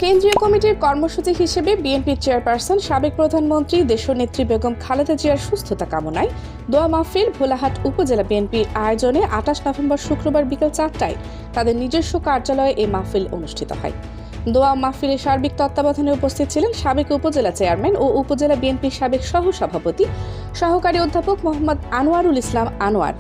কেন্দ্রীয় কমিটির কর্মসূচি হিসেবে বিএনপির চেয়ারপারসন সাবেক প্রধানমন্ত্রী দেশনেত্রী বেগম খালেদা জিয়ার সুস্থতা কামনায় দোয়া মাহফিল ভোলাহাট উপজেলা বিএনপির আয়োজনে 28 নভেম্বর শুক্রবার বিকেল 4টায় তাদের নিজস্ব কার্যালয়ে এই মাহফিল অনুষ্ঠিত হয়। দোয়া মাহফিলের সার্বিক তত্ত্বাবধানে উপস্থিত ছিলেন সাবেক উপজেলা চেয়ারম্যান ও উপজেলা বিএনপির সাবেক সহসভাপতি সহকারী অধ্যাপক মোহাম্মদ আনোয়ারুল ইসলাম আনোয়ার,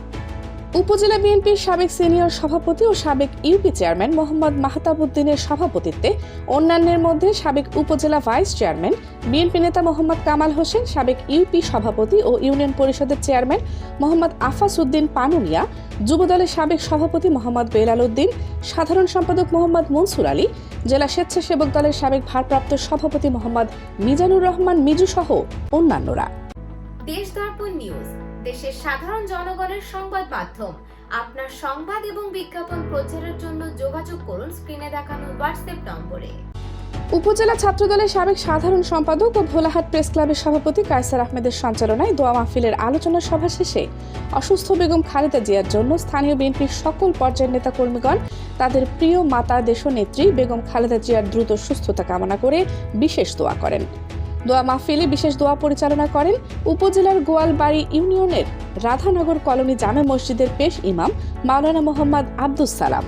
উপজেলা বিএনপির সাবেক সিনিয়র সভাপতি ও সাবেক ইউপি চেয়ারম্যান মোহাম্মদ মাহতাব উদ্দিনের সভাপতিত্বে অন্যান্যের মধ্যে সাবেক উপজেলা ভাইস চেয়ারম্যান বিএনপি নেতা মোহাম্মদ কামাল হোসেন, সাবেক ইউপি সভাপতি ও ইউনিয়ন পরিষদের চেয়ারম্যান মোহাম্মদ আফাস উদ্দিন পানুনিয়া, যুবদলের সাবেক সভাপতি মোহাম্মদ বেলাল উদ্দিন, সাধারণ সম্পাদক মোহাম্মদ মনসুর আলী, জেলা স্বেচ্ছাসেবক দলের সাবেক ভারপ্রাপ্ত সভাপতি মোহাম্মদ মিজানুর রহমান মিজু সহ অন্যান্যরা। দেশ দর্পণ নিউজ, দেশের সাধারণ জনগণের সংবাদ মাধ্যম। আপনার সংবাদ এবং বিজ্ঞাপন প্রচারের জন্য যোগাযোগ করুন স্ক্রিনে দেখানো হোয়াটসঅ্যাপ নম্বরে। উপজেলা ছাত্রদলের সাবেক সাধারণ সম্পাদক ও ভোলাহাট প্রেস ক্লাবের সভাপতি কায়সার আহমেদের সঞ্চালনায় দোয়া মাহফিলের আলোচনা সভা শেষে অসুস্থ বেগম খালেদা জিয়ার জন্য স্থানীয় বিএনপির সকল পর্যায়ের নেতাকর্মীগণ তাদের প্রিয় মাতা দেশনেত্রী বেগম খালেদা জিয়ার দ্রুত সুস্থতা কামনা করে বিশেষ দোয়া করেন। দোয়া মাহফিলে বিশেষ দোয়া পরিচালনা করেন উপজেলার গোয়ালবাড়ি ইউনিয়নের রাধানগর কলোনি জামে মসজিদের পেশ ইমাম মাওলানা মোহাম্মদ আব্দুস সালাম।